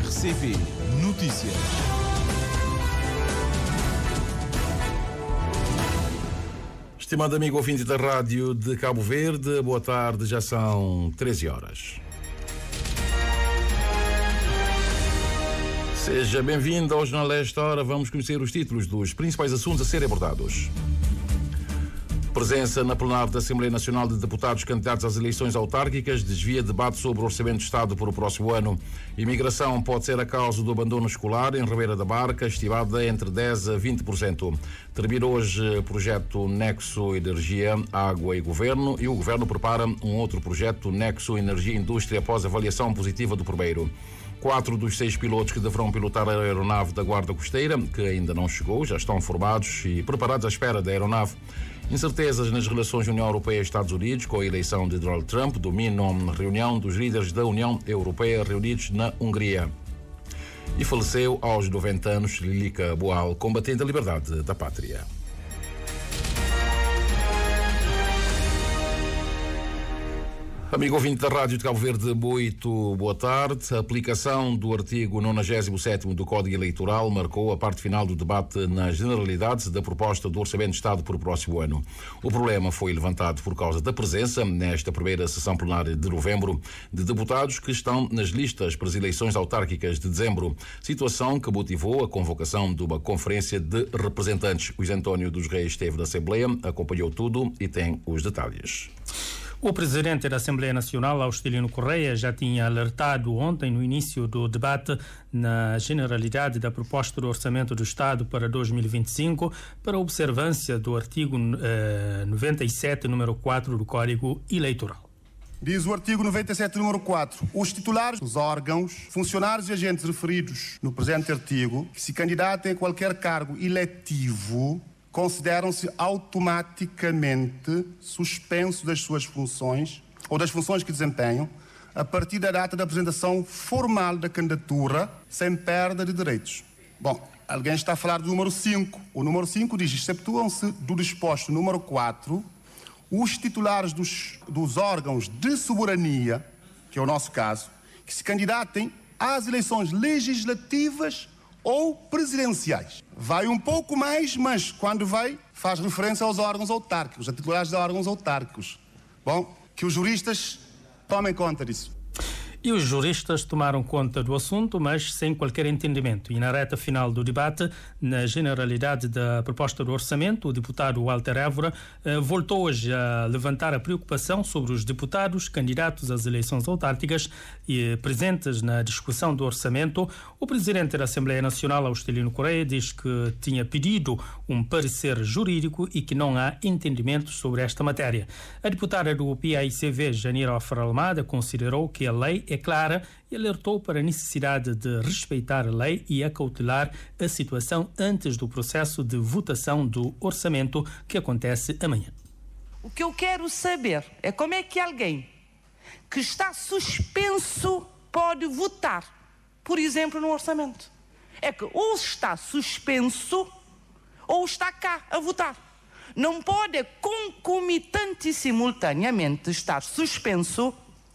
RCP Notícias. Estimado amigo ouvinte da Rádio de Cabo Verde, boa tarde, já são 13 horas. Seja bem-vindo ao Jornal desta hora. Vamos conhecer os títulos dos principais assuntos a serem abordados. Presença na plenária da Assembleia Nacional de Deputados candidatos às eleições autárquicas desvia debate sobre o Orçamento de Estado para o próximo ano. Imigração pode ser a causa do abandono escolar em Ribeira da Barca, estimada entre 10% a 20%. Termina hoje o projeto Nexo Energia, Água e Governo, e o Governo prepara um outro projeto Nexo Energia e Indústria após avaliação positiva do primeiro. 4 dos 6 pilotos que deverão pilotar a aeronave da Guarda Costeira, que ainda não chegou, já estão formados e preparados à espera da aeronave. Incertezas nas relações União Europeia e Estados Unidos com a eleição de Donald Trump dominam a reunião dos líderes da União Europeia reunidos na Hungria. E faleceu aos 90 anos Lilica Boal, combatente da liberdade da pátria. Amigo ouvinte da Rádio de Cabo Verde, muito boa tarde. A aplicação do artigo 97º do Código Eleitoral marcou a parte final do debate nas generalidades da proposta do Orçamento de Estado para o próximo ano. O problema foi levantado por causa da presença, nesta primeira sessão plenária de novembro, de deputados que estão nas listas para as eleições autárquicas de dezembro, situação que motivou a convocação de uma conferência de representantes. O José António dos Reis esteve na Assembleia, acompanhou tudo e tem os detalhes. O presidente da Assembleia Nacional, Austelino Correia, já tinha alertado ontem, no início do debate, na generalidade da proposta do Orçamento do Estado para 2025, para a observância do artigo 97, número 4 do Código Eleitoral. Diz o artigo 97, número 4. Os titulares dos órgãos, funcionários e agentes referidos no presente artigo, que se candidatem a qualquer cargo eletivo, consideram-se automaticamente suspensos das suas funções ou das funções que desempenham a partir da data da apresentação formal da candidatura, sem perda de direitos. Bom, alguém está a falar do número 5. O número 5 diz: exceptuam-se do disposto número 4 os titulares dos órgãos de soberania, que é o nosso caso, que se candidatem às eleições legislativas ou presidenciais. Vai um pouco mais, mas quando faz referência aos órgãos autárquicos, a titulares de órgãos autárquicos. Bom, que os juristas tomem conta disso. E os juristas tomaram conta do assunto, mas sem qualquer entendimento. E na reta final do debate, na generalidade da proposta do orçamento, o deputado Walter Évora voltou hoje a levantar a preocupação sobre os deputados candidatos às eleições autárquicas e presentes na discussão do orçamento. O presidente da Assembleia Nacional, Austelino Correia, diz que tinha pedido um parecer jurídico e que não há entendimento sobre esta matéria. A deputada do PAICV, Janira Almada, considerou que a lei é clara e alertou para a necessidade de respeitar a lei e acautelar a situação antes do processo de votação do orçamento que acontece amanhã. O que eu quero saber é como é que alguém que está suspenso pode votar, por exemplo, no orçamento. É que ou está suspenso ou está cá a votar. Não pode concomitante e simultaneamente estar suspenso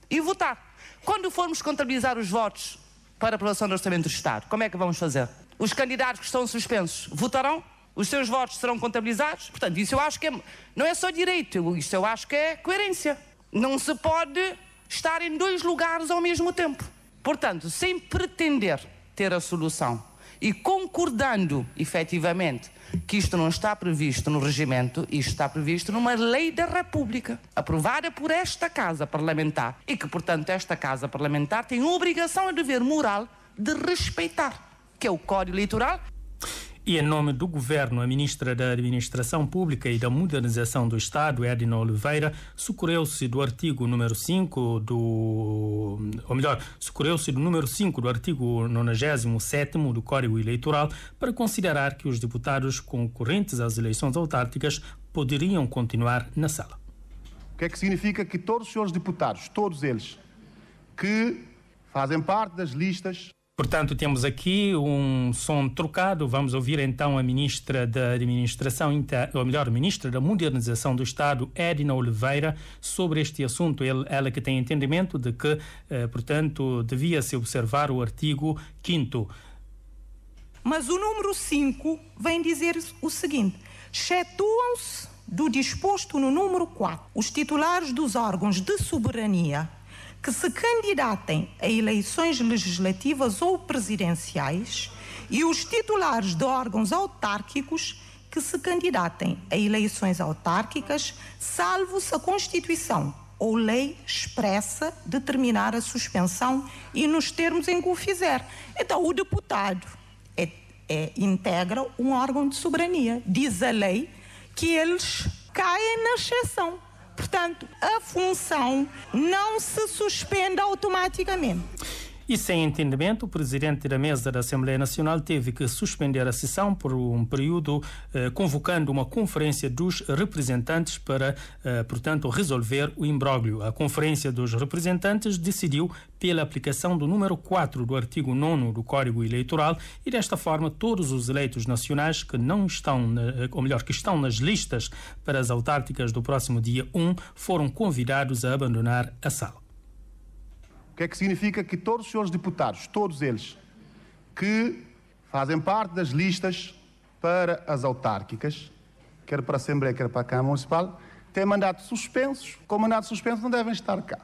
e votar. Quando formos contabilizar os votos para a aprovação do Orçamento do Estado, como é que vamos fazer? Os candidatos que estão suspensos votarão? Os seus votos serão contabilizados? Portanto, isso eu acho que não é só direito, isso eu acho que é coerência. Não se pode estar em dois lugares ao mesmo tempo. Portanto, sem pretender ter a solução e concordando, efetivamente, que isto não está previsto no regimento, isto está previsto numa lei da República, aprovada por esta Casa Parlamentar, e que, portanto, esta Casa Parlamentar tem obrigação e dever moral de respeitar, que é o Código Eleitoral. E em nome do Governo, a Ministra da Administração Pública e da Modernização do Estado, Edna Oliveira, socorreu-se do artigo número 5 socorreu-se do número 5 do artigo 97º do Código Eleitoral para considerar que os deputados concorrentes às eleições autárquicas poderiam continuar na sala. O que é que significa? Que todos os senhores deputados, todos eles, que fazem parte das listas Portanto, temos aqui um som trocado. Vamos ouvir então a Ministra da Administração, ou melhor, Ministra da Modernização do Estado, Edna Oliveira, sobre este assunto. Ela que tem entendimento de que, portanto, devia-se observar o artigo 5º. Mas o número 5 vem dizer o seguinte: excetuam-se do disposto no número 4 os titulares dos órgãos de soberania que se candidatem a eleições legislativas ou presidenciais e os titulares de órgãos autárquicos que se candidatem a eleições autárquicas, salvo se a Constituição ou lei expressa determinar a suspensão e nos termos em que o fizer. Então, o deputado integra um órgão de soberania. Diz a lei que eles caem na exceção. Portanto, a função não se suspende automaticamente. E sem entendimento, o presidente da mesa da Assembleia Nacional teve que suspender a sessão por um período, convocando uma conferência dos representantes para, portanto, resolver o imbróglio. A conferência dos representantes decidiu pela aplicação do número 4 do artigo 9º do Código Eleitoral e, desta forma, todos os eleitos nacionais que não estão, ou melhor, que estão nas listas para as autárquicas do próximo dia 1, foram convidados a abandonar a sala. O que é que significa? Que todos os senhores deputados, todos eles, que fazem parte das listas para as autárquicas, quer para a Assembleia, quer para a Câmara Municipal, têm mandatos suspensos. Com mandatos suspensos não devem estar cá.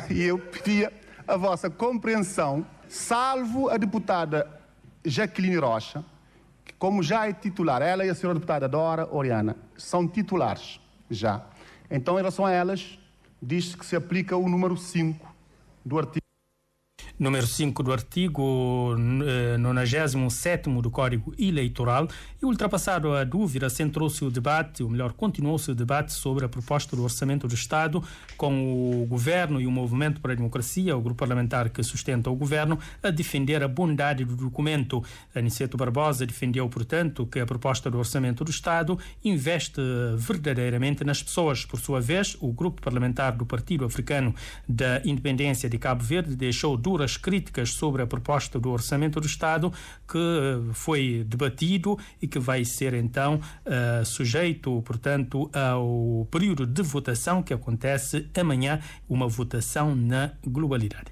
E eu pedia a vossa compreensão, salvo a deputada Jaqueline Rocha, que, como já é titular, ela e a senhora deputada Dora Oriana são titulares já. Então, em relação a elas, diz-se que se aplica o número 5 do artigo. Número 5 do artigo 97º do Código Eleitoral. E ultrapassado a dúvida, centrou-se o debate, ou melhor, continuou-se o debate sobre a proposta do Orçamento do Estado, com o Governo e o Movimento para a Democracia, o grupo parlamentar que sustenta o Governo, a defender a bondade do documento. Aniceto Barbosa defendeu, portanto, que a proposta do Orçamento do Estado investe verdadeiramente nas pessoas. Por sua vez, o grupo parlamentar do Partido Africano da Independência de Cabo Verde deixou duras críticas sobre a proposta do Orçamento do Estado, que foi debatido e que vai ser então sujeito, portanto, ao período de votação que acontece amanhã, uma votação na globalidade.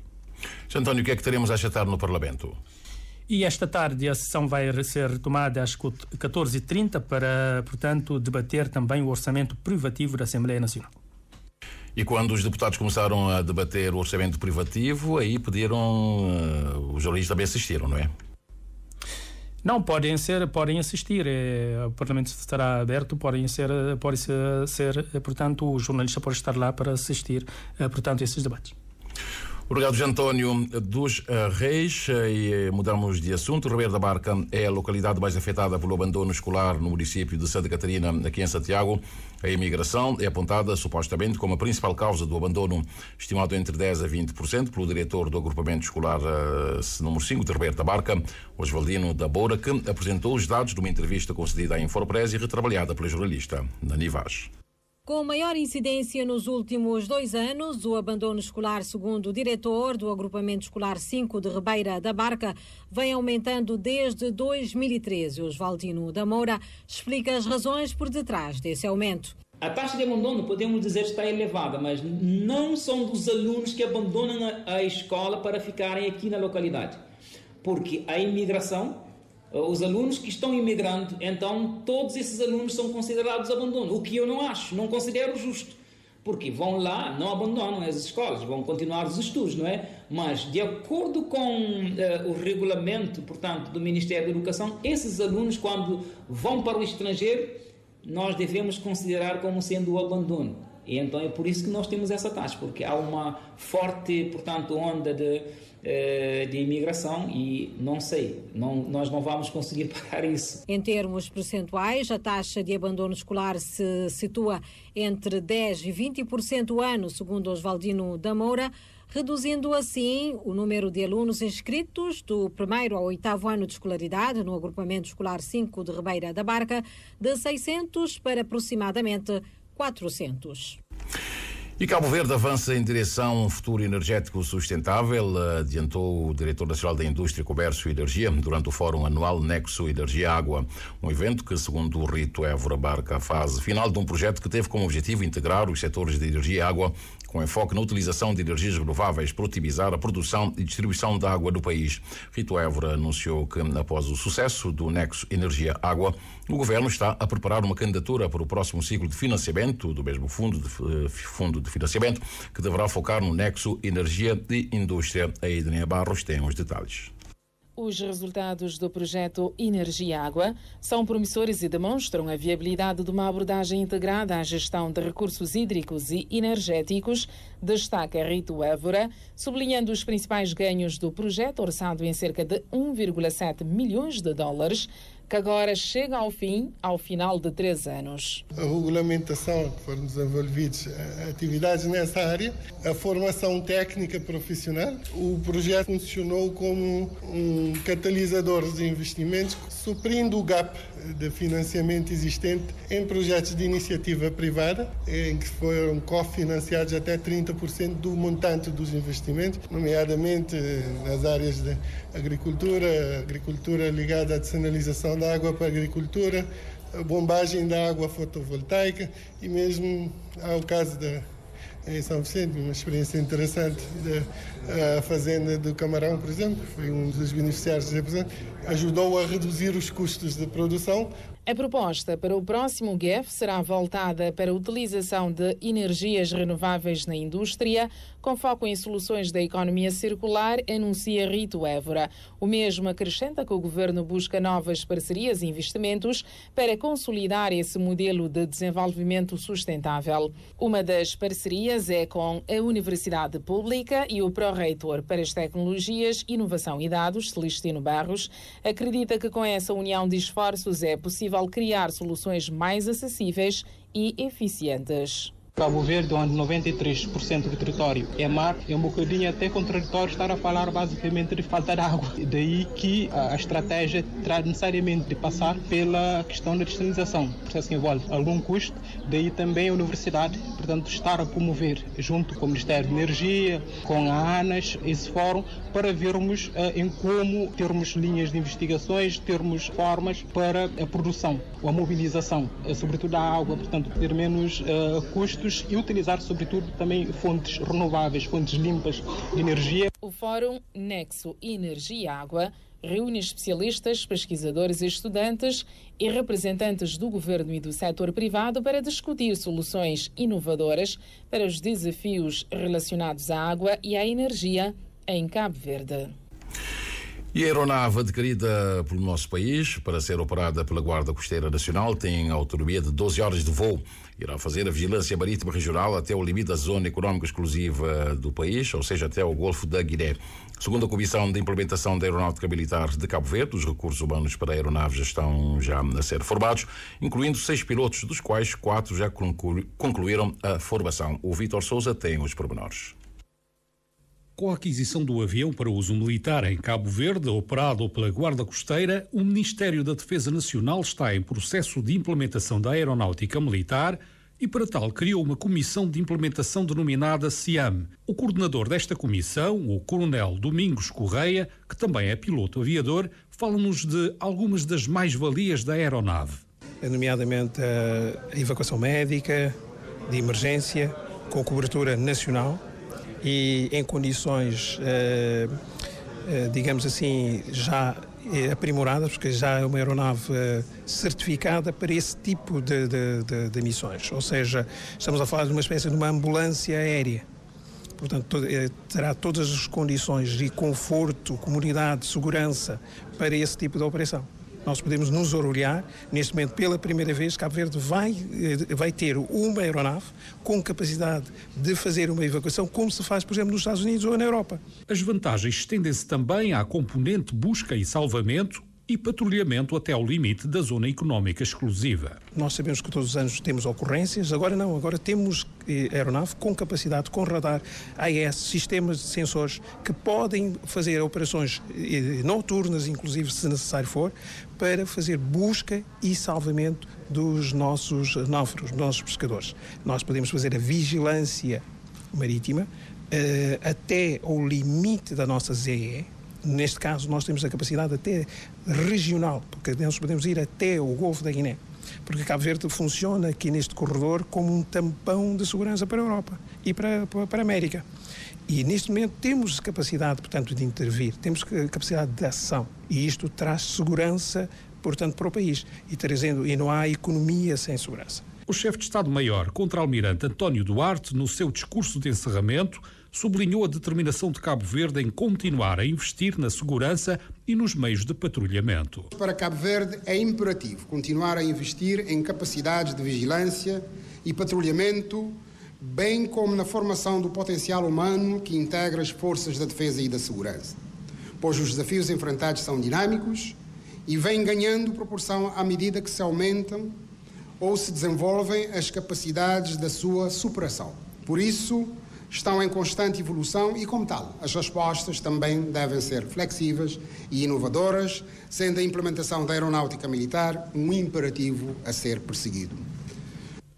Sr. António, o que é que teremos a achatar no Parlamento? E esta tarde a sessão vai ser retomada às 14h30 para, portanto, debater também o orçamento privativo da Assembleia Nacional. E quando os deputados começaram a debater o orçamento privativo, aí pediram, os jornalistas também assistiram, não é? Não, podem assistir. O Parlamento estará aberto, portanto, o jornalista pode estar lá para assistir, portanto, a esses debates. Obrigado, José António dos Reis. E mudamos de assunto. Ribeira da Barca é a localidade mais afetada pelo abandono escolar no município de Santa Catarina, aqui em Santiago. A imigração é apontada supostamente como a principal causa do abandono, estimado entre 10% a 20%, pelo diretor do agrupamento escolar número 5 de Ribeira da Barca, Osvaldino da Boura, que apresentou os dados de uma entrevista concedida à Infopress e retrabalhada pela jornalista Nani Vaz. Com maior incidência nos últimos 2 anos, o abandono escolar, segundo o diretor do agrupamento escolar 5 de Ribeira da Barca, vem aumentando desde 2013. Osvaldino da Moura explica as razões por detrás desse aumento. A taxa de abandono, podemos dizer, está elevada, mas não são dos alunos que abandonam a escola para ficarem aqui na localidade. Porque a imigração, os alunos que estão imigrando, então todos esses alunos são considerados abandono, o que eu não acho, não considero justo, porque vão lá, não abandonam as escolas, vão continuar os estudos, não é? Mas de acordo com o regulamento, portanto, do Ministério da Educação, esses alunos, quando vão para o estrangeiro, nós devemos considerar como sendo o abandono. E então é por isso que nós temos essa taxa, porque há uma forte, portanto, onda de imigração e não sei, nós não vamos conseguir parar isso. Em termos percentuais, a taxa de abandono escolar se situa entre 10% e 20% ano, segundo Osvaldino da Moura, reduzindo assim o número de alunos inscritos do 1º ao 8º ano de escolaridade no agrupamento escolar 5 de Ribeira da Barca de 600 para aproximadamente 400. E Cabo Verde avança em direção a um futuro energético sustentável, adiantou o Diretor Nacional da Indústria, Comércio e Energia durante o Fórum Anual Nexo Energia Água, um evento que, segundo o Rito Évora, abarca a fase final de um projeto que teve como objetivo integrar os setores de energia e água com enfoque na utilização de energias renováveis para otimizar a produção e distribuição da água do país. Rito Évora anunciou que, após o sucesso do Nexo Energia Água, o Governo está a preparar uma candidatura para o próximo ciclo de financiamento do mesmo fundo de financiamento, que deverá focar no Nexo Energia e Indústria. A Ednei Barros tem os detalhes. Os resultados do projeto Energia Água são promissores e demonstram a viabilidade de uma abordagem integrada à gestão de recursos hídricos e energéticos, destaca Rito Évora, sublinhando os principais ganhos do projeto, orçado em cerca de 1,7 milhões de dólares, que agora chega ao final de 3 anos. A regulamentação que foram desenvolvidas, atividades nessa área, a formação técnica profissional. O projeto funcionou como um catalisador de investimentos, suprindo o gap de financiamento existente em projetos de iniciativa privada, em que foram cofinanciados até 30% do montante dos investimentos, nomeadamente nas áreas de agricultura ligada à dessalinização da água para a agricultura, a bombagem da água fotovoltaica e mesmo ao caso em São Vicente, uma experiência interessante da fazenda do Camarão, por exemplo, foi um dos beneficiários, ajudou a reduzir os custos de produção. A proposta para o próximo GEF será voltada para a utilização de energias renováveis na indústria, com foco em soluções da economia circular, anuncia Rito Évora. O mesmo acrescenta que o Governo busca novas parcerias e investimentos para consolidar esse modelo de desenvolvimento sustentável. Uma das parcerias é com a Universidade Pública e o Pró-Reitor para as Tecnologias, Inovação e Dados, Celestino Barros, acredita que com essa união de esforços é possível criar soluções mais acessíveis e eficientes. Cabo Verde, onde 93% do território é mar, é um bocadinho até contraditório estar a falar basicamente de falta de água. Daí que a estratégia terá necessariamente de passar pela questão da dessalinização. O processo envolve algum custo, daí também a Universidade, portanto, estar a promover, junto com o Ministério da Energia, com a ANAS, esse fórum, para vermos em como termos linhas de investigações, termos formas para a produção, a mobilização, sobretudo da água, portanto, ter menos custos e utilizar, sobretudo, também fontes renováveis, fontes limpas de energia. O Fórum Nexo Energia Água reúne especialistas, pesquisadores e estudantes e representantes do governo e do setor privado para discutir soluções inovadoras para os desafios relacionados à água e à energia em Cabo Verde. E a aeronave adquirida pelo nosso país para ser operada pela Guarda Costeira Nacional tem autonomia de 12 horas de voo. Irá fazer a vigilância marítima regional até o limite da zona económica exclusiva do país, ou seja, até o Golfo da Guiné. Segundo a Comissão de Implementação da Aeronáutica Militar de Cabo Verde, os recursos humanos para a aeronave já estão a ser formados, incluindo 6 pilotos, dos quais 4 já concluíram a formação. O Vítor Sousa tem os pormenores. Com a aquisição do avião para uso militar em Cabo Verde, operado pela Guarda Costeira, o Ministério da Defesa Nacional está em processo de implementação da aeronáutica militar e, para tal, criou uma comissão de implementação denominada CIAM. O coordenador desta comissão, o Coronel Domingos Correia, que também é piloto aviador, fala-nos de algumas das mais-valias da aeronave. Nomeadamente a evacuação médica, de emergência, com cobertura nacional, e em condições, digamos assim, já aprimoradas, porque já é uma aeronave certificada para esse tipo de missões. Ou seja, estamos a falar de uma espécie de uma ambulância aérea. Portanto, terá todas as condições de conforto, comodidade, segurança para esse tipo de operação. Nós podemos nos orgulhar, neste momento, pela primeira vez, Cabo Verde vai ter uma aeronave com capacidade de fazer uma evacuação, como se faz, por exemplo, nos Estados Unidos ou na Europa. As vantagens estendem-se também à componente busca e salvamento e patrulhamento até ao limite da zona económica exclusiva. Nós sabemos que todos os anos temos ocorrências, agora não, agora temos aeronave com capacidade, com radar, AES, sistemas de sensores que podem fazer operações noturnas, inclusive se necessário for, para fazer busca e salvamento dos nossos náufragos, dos nossos pescadores. Nós podemos fazer a vigilância marítima até ao limite da nossa ZE. Neste caso, nós temos a capacidade até regional, porque nós podemos ir até o Golfo da Guiné. Porque Cabo Verde funciona aqui neste corredor como um tampão de segurança para a Europa e para a América. E neste momento temos capacidade, portanto, de intervir, temos capacidade de ação. E isto traz segurança, portanto, para o país. E não há economia sem segurança. O chefe de Estado-Maior, contra-almirante António Duarte, no seu discurso de encerramento, sublinhou a determinação de Cabo Verde em continuar a investir na segurança e nos meios de patrulhamento. Para Cabo Verde é imperativo continuar a investir em capacidades de vigilância e patrulhamento, bem como na formação do potencial humano que integra as forças da defesa e da segurança, pois os desafios enfrentados são dinâmicos e vêm ganhando proporção à medida que se aumentam ou se desenvolvem as capacidades da sua superação. Por isso, estão em constante evolução e, como tal, as respostas também devem ser flexíveis e inovadoras, sendo a implementação da aeronáutica militar um imperativo a ser perseguido.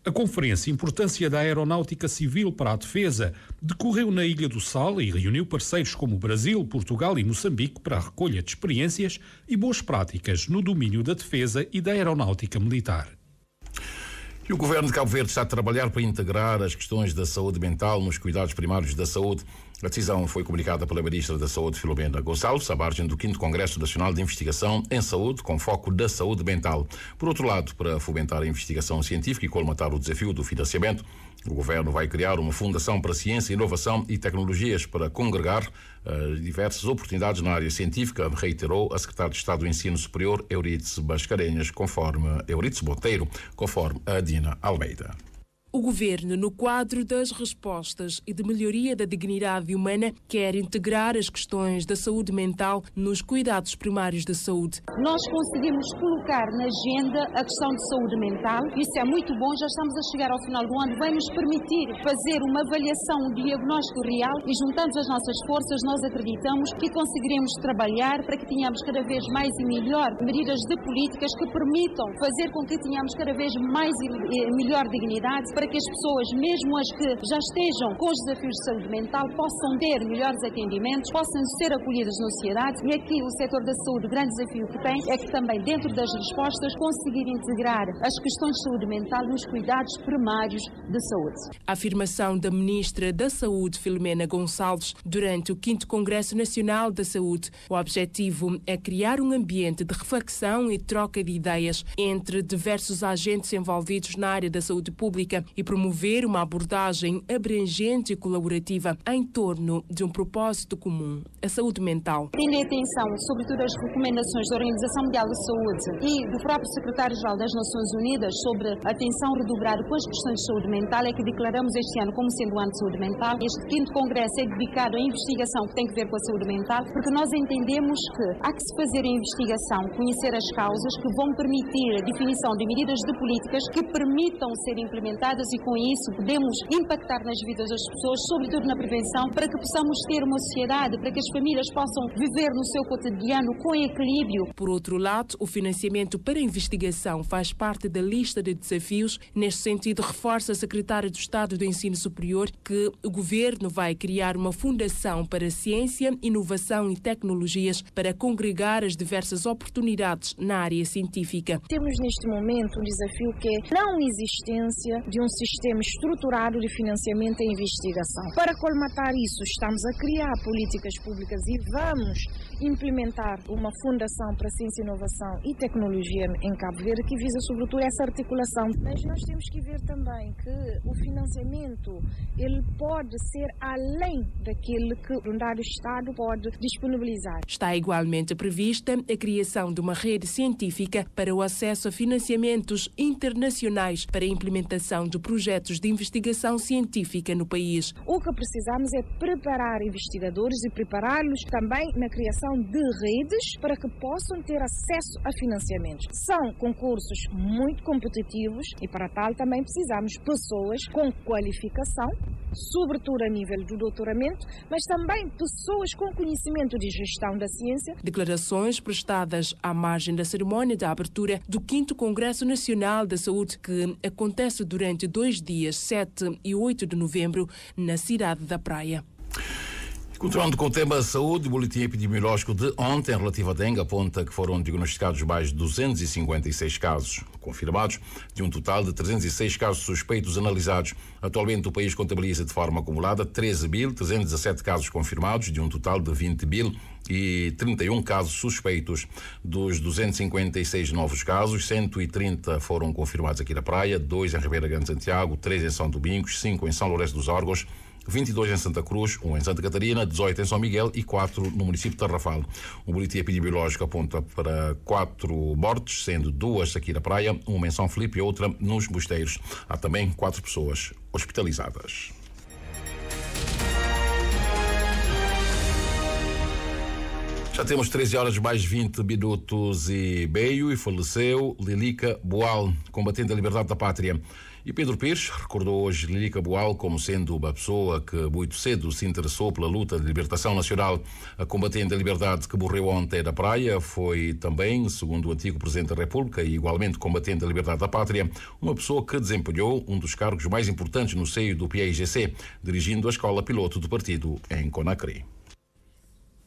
A Conferência Importância da Aeronáutica Civil para a Defesa decorreu na Ilha do Sal e reuniu parceiros como o Brasil, Portugal e Moçambique para a recolha de experiências e boas práticas no domínio da defesa e da aeronáutica militar. E o Governo de Cabo Verde está a trabalhar para integrar as questões da saúde mental nos cuidados primários da saúde. A decisão foi comunicada pela Ministra da Saúde, Filomena Gonçalves, à margem do 5º Congresso Nacional de Investigação em Saúde, com foco da saúde mental. Por outro lado, para fomentar a investigação científica e colmatar o desafio do financiamento, o Governo vai criar uma fundação para ciência, inovação e tecnologias para congregar diversas oportunidades na área científica, reiterou a Secretária de Estado do Ensino Superior, Euridice Monteiro, conforme a Dina Almeida. O Governo, no quadro das respostas e de melhoria da dignidade humana, quer integrar as questões da saúde mental nos cuidados primários da saúde. Nós conseguimos colocar na agenda a questão de saúde mental. Isso é muito bom, já estamos a chegar ao final do ano. Vai nos permitir fazer uma avaliação, um diagnóstico real e, juntando as nossas forças, nós acreditamos que conseguiremos trabalhar para que tenhamos cada vez mais e melhor medidas de políticas que permitam fazer com que tenhamos cada vez mais e melhor dignidade, para que as pessoas, mesmo as que já estejam com os desafios de saúde mental, possam ter melhores atendimentos, possam ser acolhidas na sociedade. E aqui o setor da saúde, o grande desafio que tem é que também, dentro das respostas, conseguir integrar as questões de saúde mental nos cuidados primários de saúde. A afirmação da Ministra da Saúde, Filomena Gonçalves, durante o 5º Congresso Nacional da Saúde. O objetivo é criar um ambiente de reflexão e troca de ideias entre diversos agentes envolvidos na área da saúde pública e promover uma abordagem abrangente e colaborativa em torno de um propósito comum, a saúde mental. Tendo atenção, sobretudo, as recomendações da Organização Mundial da Saúde e do próprio Secretário-Geral das Nações Unidas sobre a atenção redobrada com as questões de saúde mental, é que declaramos este ano como sendo o ano de saúde mental. Este 5º Congresso é dedicado à investigação que tem que ver com a saúde mental, porque nós entendemos que há que se fazer a investigação, conhecer as causas que vão permitir a definição de medidas de políticas que permitam ser implementadas e com isso podemos impactar nas vidas das pessoas, sobretudo na prevenção, para que possamos ter uma sociedade, para que as famílias possam viver no seu cotidiano com equilíbrio. Por outro lado, o financiamento para a investigação faz parte da lista de desafios. Neste sentido, reforça a Secretária de Estado do Ensino Superior que o Governo vai criar uma fundação para ciência, inovação e tecnologias para congregar as diversas oportunidades na área científica. Temos neste momento um desafio que é a não existência de um sistema estruturado de financiamento e investigação. Para colmatar isso, estamos a criar políticas públicas e vamos implementar uma fundação para ciência, inovação e tecnologia em Cabo Verde que visa sobretudo essa articulação. Mas nós temos que ver também que o financiamento ele pode ser além daquele que um dado Estado pode disponibilizar. Está igualmente prevista a criação de uma rede científica para o acesso a financiamentos internacionais para a implementação do projetos de investigação científica no país. O que precisamos é preparar investigadores e prepará-los também na criação de redes para que possam ter acesso a financiamentos. São concursos muito competitivos e para tal também precisamos de pessoas com qualificação, sobretudo a nível do doutoramento, mas também pessoas com conhecimento de gestão da ciência. Declarações prestadas à margem da cerimónia da abertura do 5º Congresso Nacional da Saúde, que acontece durante 2 dias, 7 e 8 de novembro, na cidade da Praia. Continuando com o tema saúde, o boletim epidemiológico de ontem relativo à dengue aponta que foram diagnosticados mais de 256 casos confirmados, de um total de 306 casos suspeitos analisados. Atualmente o país contabiliza de forma acumulada 13.317 casos confirmados, de um total de 20.031 casos suspeitos. Dos 256 novos casos, 130 foram confirmados aqui na Praia, 2 em Ribeira Grande Santiago, 3 em São Domingos, 5 em São Lourenço dos Órgãos, 22 em Santa Cruz, 1 em Santa Catarina, 18 em São Miguel e 4 no município de Tarrafal. O boletim epidemiológico aponta para 4 mortes, sendo 2 aqui na Praia, 1 em São Filipe e outra nos Mosteiros. Há também 4 pessoas hospitalizadas. Já temos 13 horas mais 20 minutos e meio e faleceu Lilica Boal, combatente da liberdade da pátria. E Pedro Pires recordou hoje Lilica Boal como sendo uma pessoa que muito cedo se interessou pela luta de libertação nacional. A combatente da liberdade que morreu ontem na Praia foi também, segundo o antigo Presidente da República e igualmente combatente da liberdade da pátria, uma pessoa que desempenhou um dos cargos mais importantes no seio do PAIGC, dirigindo a escola piloto do partido em Conakry.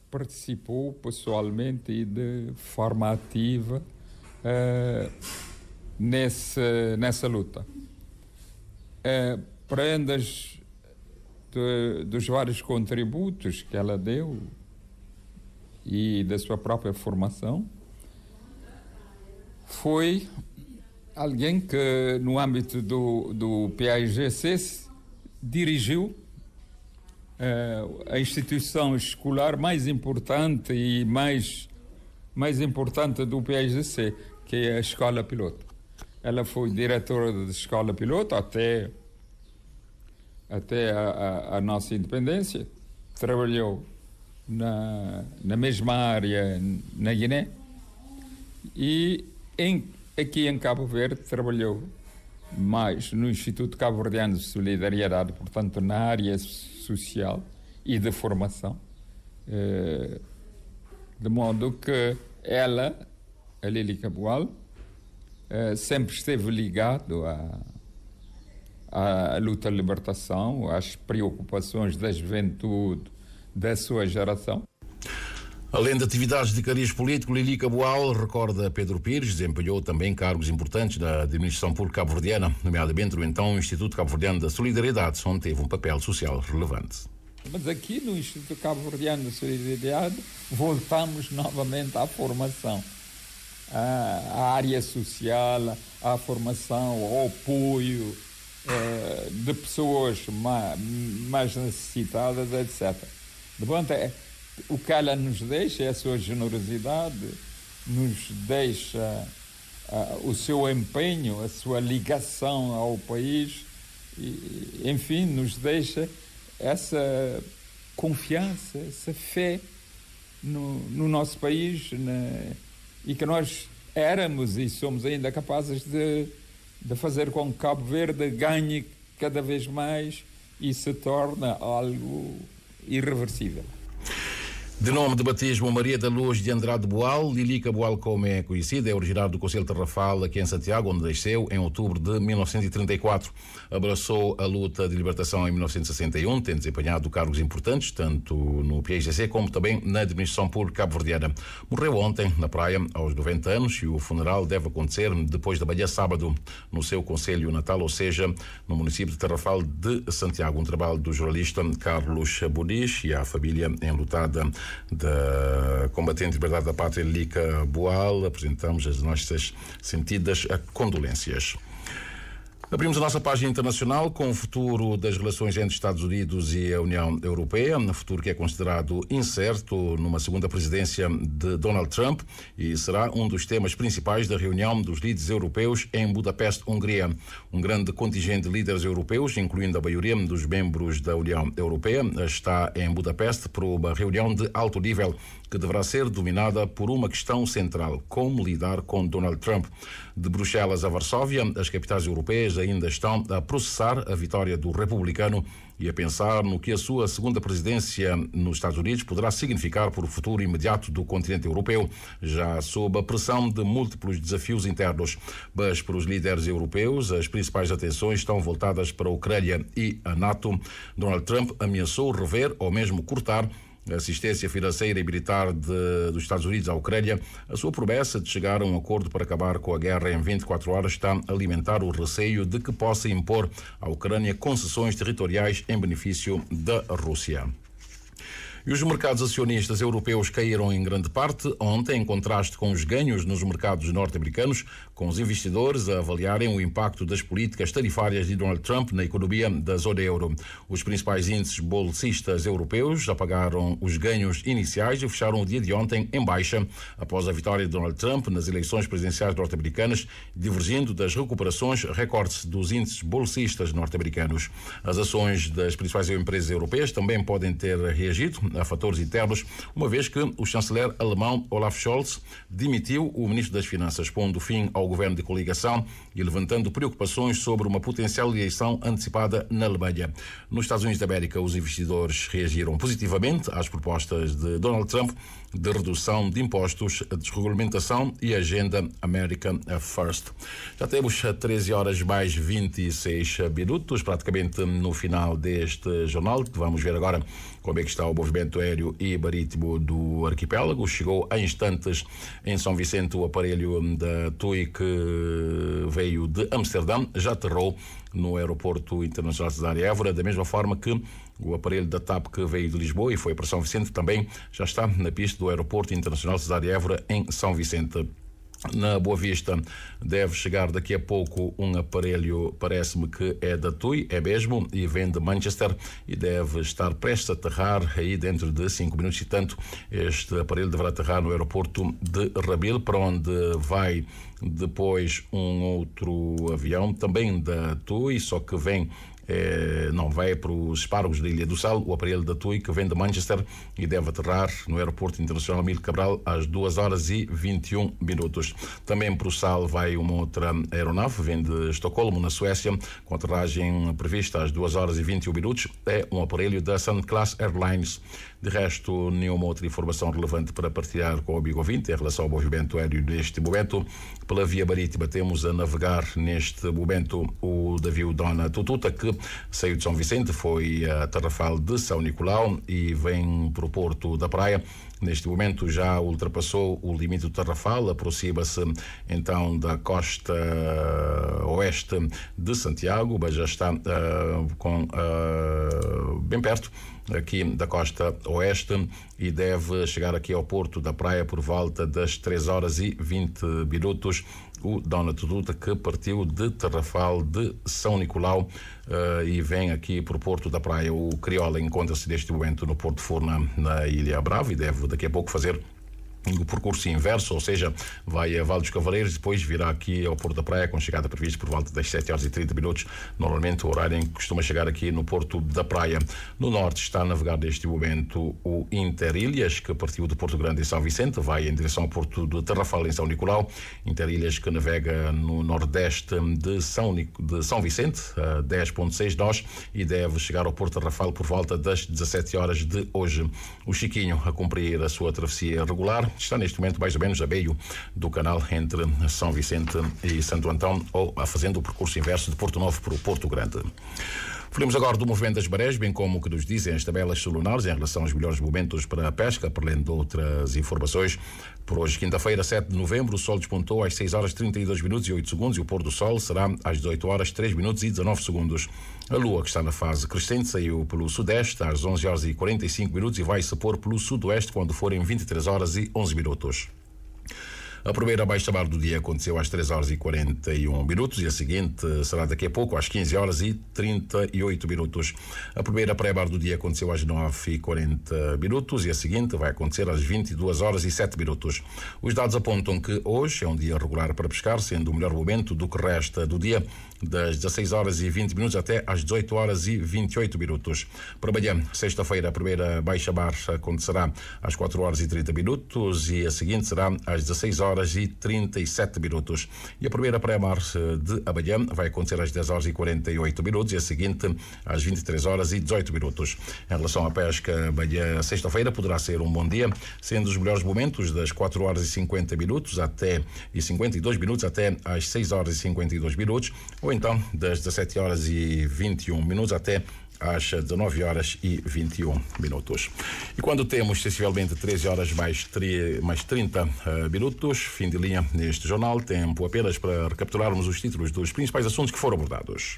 Participou pessoalmente e de forma ativa nessa luta. Prendas dos vários contributos que ela deu e da sua própria formação, foi alguém que, no âmbito do PAIGC, dirigiu a instituição escolar mais importante e mais importante do PAIGC, que é a Escola Piloto. Ela foi diretora da Escola Piloto até a nossa independência. Trabalhou na mesma área na Guiné e aqui em Cabo Verde trabalhou mais no Instituto Cabo-Verdiano de Solidariedade, portanto na área social e de formação, de modo que ela, a Lilica Boal, sempre esteve ligado à luta de libertação, às preocupações da juventude da sua geração. Além de atividades de cariz político, Lilica Boal, recorda Pedro Pires, desempenhou também cargos importantes na administração pública cabo-verdiana, nomeadamente no então Instituto Cabo-Verdiano da Solidariedade, onde teve um papel social relevante. Mas aqui no Instituto Cabo-Verdiano da Solidariedade voltamos novamente à formação, à área social, à formação, ao apoio de pessoas mais necessitadas, etc. De bom, o que ela nos deixa é a sua generosidade, nos deixa o seu empenho, a sua ligação ao país, e, enfim, nos deixa essa confiança, essa fé no nosso país, e que nós éramos e somos ainda capazes de fazer com que Cabo Verde ganhe cada vez mais e se torne algo irreversível. De nome de batismo Maria da Luz de Andrade Boal, Lilica Boal, como é conhecida, é originária do Conselho de Tarrafal, aqui em Santiago, onde nasceu em outubro de 1934. Abraçou a luta de libertação em 1961, tendo desempenhado cargos importantes, tanto no PAIGC como também na administração pública cabo-verdiana. Morreu ontem, na Praia, aos 90 anos, e o funeral deve acontecer depois da manhã sábado, no seu concelho natal, ou seja, no município de Tarrafal de Santiago. Um trabalho do jornalista Carlos Bonis e a família enlutada da combatente de liberdade da pátria Lilica Boal. Apresentamos as nossas sentidas condolências. Abrimos a nossa página internacional com o futuro das relações entre Estados Unidos e a União Europeia, um futuro que é considerado incerto numa segunda presidência de Donald Trump e será um dos temas principais da reunião dos líderes europeus em Budapeste, Hungria. Um grande contingente de líderes europeus, incluindo a maioria dos membros da União Europeia, está em Budapeste para uma reunião de alto nível que deverá ser dominada por uma questão central: como lidar com Donald Trump. De Bruxelas a Varsóvia, as capitais europeias ainda estão a processar a vitória do republicano e a pensar no que a sua segunda presidência nos Estados Unidos poderá significar para o futuro imediato do continente europeu, já sob a pressão de múltiplos desafios internos. Mas para os líderes europeus, as principais atenções estão voltadas para a Ucrânia e a NATO. Donald Trump ameaçou rever ou mesmo cortar a assistência financeira e militar dos Estados Unidos à Ucrânia. A sua promessa de chegar a um acordo para acabar com a guerra em 24 horas está a alimentar o receio de que possa impor à Ucrânia concessões territoriais em benefício da Rússia. E os mercados acionistas europeus caíram em grande parte ontem, em contraste com os ganhos nos mercados norte-americanos, com os investidores a avaliarem o impacto das políticas tarifárias de Donald Trump na economia da zona euro. Os principais índices bolsistas europeus apagaram os ganhos iniciais e fecharam o dia de ontem em baixa, após a vitória de Donald Trump nas eleições presidenciais norte-americanas, divergindo das recuperações recordes dos índices bolsistas norte-americanos. As ações das principais empresas europeias também podem ter reagido a fatores internos, uma vez que o chanceler alemão Olaf Scholz demitiu o ministro das Finanças, pondo fim ao governo de coligação e levantando preocupações sobre uma potencial eleição antecipada na Alemanha. Nos Estados Unidos da América, os investidores reagiram positivamente às propostas de Donald Trump de redução de impostos, desregulamentação e agenda American First. Já temos 13 horas mais 26 minutos, praticamente no final deste jornal. Vamos ver agora como é que está o movimento aéreo e marítimo do arquipélago. Chegou há instantes em São Vicente o aparelho da TUI que veio de Amsterdã, já aterrou no aeroporto internacional Cesário Évora, da mesma forma que o aparelho da TAP que veio de Lisboa e foi para São Vicente também já está na pista do aeroporto internacional Cesário Évora em São Vicente. Na Boa Vista deve chegar daqui a pouco um aparelho, parece-me que é da TUI, é mesmo, e vem de Manchester e deve estar prestes a aterrar aí dentro de 5 minutos e tanto. Este aparelho deverá aterrar no aeroporto de Rabil, para onde vai depois um outro avião, também da TUI, só que vem não vai para os Espargos da Ilha do Sal, o aparelho da TUI que vem de Manchester e deve aterrar no aeroporto internacional Amílcar Cabral às 2 horas e 21 minutos. Também para o Sal vai uma outra aeronave, vem de Estocolmo, na Suécia, com aterragem prevista às 2 horas e 21 minutos. É um aparelho da Sun Class Airlines. De resto, nenhuma outra informação relevante para partilhar com o amigo ouvinte em relação ao movimento aéreo neste momento. Pela via marítima temos a navegar neste momento o navio Dona Tututa, que saiu de São Vicente, foi a Tarrafal de São Nicolau e vem para o Porto da Praia. Neste momento já ultrapassou o limite do Tarrafal, aproxima-se então da costa oeste de Santiago, mas já está bem perto aqui da costa oeste e deve chegar aqui ao Porto da Praia por volta das 3 horas e 20 minutos. O Dona Tututa, que partiu de Tarrafal de São Nicolau e vem aqui para o Porto da Praia. O Criolla encontra-se neste momento no Porto Furna, na Ilha Brava, e deve daqui a pouco fazer o percurso inverso, ou seja, vai a Vale dos Cavaleiros, depois virá aqui ao Porto da Praia, com chegada prevista por volta das 7 horas e 30 minutos, normalmente o horário em que costuma chegar aqui no Porto da Praia. No norte está a navegar neste momento o Interilhas, que partiu de Porto Grande em São Vicente, vai em direção ao Porto de Tarrafal em São Nicolau. Interilhas que navega no nordeste de São Vicente, a 10.6 nós, e deve chegar ao Porto de Tarrafal por volta das 17 horas de hoje. O Chiquinho, a cumprir a sua travessia regular, está neste momento mais ou menos a meio do canal entre São Vicente e Santo Antão, ou fazendo o percurso inverso de Porto Novo para o Porto Grande. Falamos agora do movimento das marés, bem como o que nos dizem as tabelas solunares em relação aos melhores momentos para a pesca, para além de outras informações. Por hoje, quinta-feira, 7 de novembro, o sol despontou às 6 horas 32 minutos e 8 segundos e o pôr do sol será às 18 horas 3 minutos e 19 segundos. A lua, que está na fase crescente, saiu pelo sudeste às 11 horas e 45 minutos e vai se pôr pelo sudoeste quando forem 23 horas e 11 minutos. A primeira baixa-mar do dia aconteceu às 3 horas e 41 minutos e a seguinte será daqui a pouco às 15 horas e 38 minutos. A primeira pré-mar do dia aconteceu às 9 e 40 minutos e a seguinte vai acontecer às 22 horas e 7 minutos. Os dados apontam que hoje é um dia regular para pescar, sendo o melhor momento do que resta do dia, das 16 horas e 20 minutos até às 18 horas e 28 minutos. Para amanhã, sexta-feira, a primeira baixa-mar acontecerá às 4 horas e 30 minutos e a seguinte será às 16 horas e 37 minutos. E a primeira pré-mar de amanhã vai acontecer às 10 horas e 48 minutos e a seguinte às 23 horas e 18 minutos. Em relação à pesca, amanhã, sexta-feira, poderá ser um bom dia, sendo os melhores momentos das 4 horas e 50 minutos e 52 minutos até às 6 horas e 52 minutos, ou então das 17 horas e 21 minutos até às 19 horas e 21 minutos. E quando temos sensivelmente 13 horas mais 30 minutos, fim de linha neste jornal, tempo apenas para recapitularmos os títulos dos principais assuntos que foram abordados.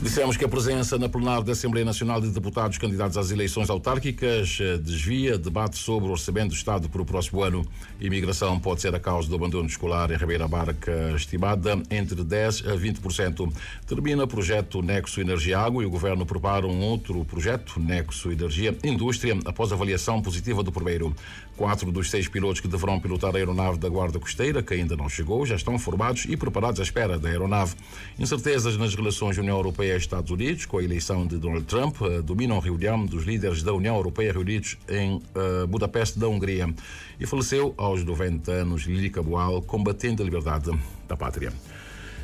Dissemos que a presença na plenária da Assembleia Nacional de Deputados candidatos às eleições autárquicas desvia debate sobre o orçamento do Estado para o próximo ano. Imigração pode ser a causa do abandono escolar em Ribeira Barca, estimada entre 10% a 20%. Termina o projeto Nexo Energia Água e o Governo prepara um outro projeto, Nexo Energia Indústria, após avaliação positiva do primeiro. 4 dos 6 pilotos que deverão pilotar a aeronave da Guarda Costeira, que ainda não chegou, já estão formados e preparados à espera da aeronave. Incertezas nas relações União Europeia e Estados Unidos, com a eleição de Donald Trump, dominam a reunião dos líderes da União Europeia reunidos em Budapeste, da Hungria. E faleceu aos 90 anos Lílica Boal, combatendo a liberdade da pátria.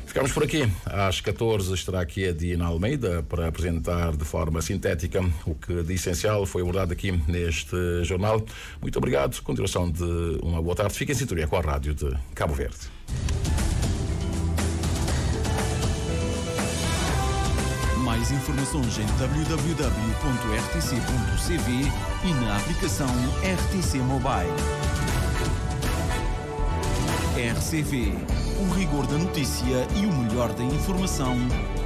Ficamos por aqui. Às 14 estará aqui a Diana Almeida para apresentar de forma sintética o que de essencial foi abordado aqui neste jornal. Muito obrigado. Continuação de uma boa tarde. Fique em sintonia com a Rádio de Cabo Verde. Mais informações em www.rtc.cv e na aplicação RTC Mobile. RCV, o rigor da notícia e o melhor da informação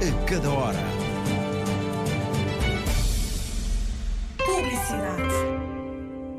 a cada hora.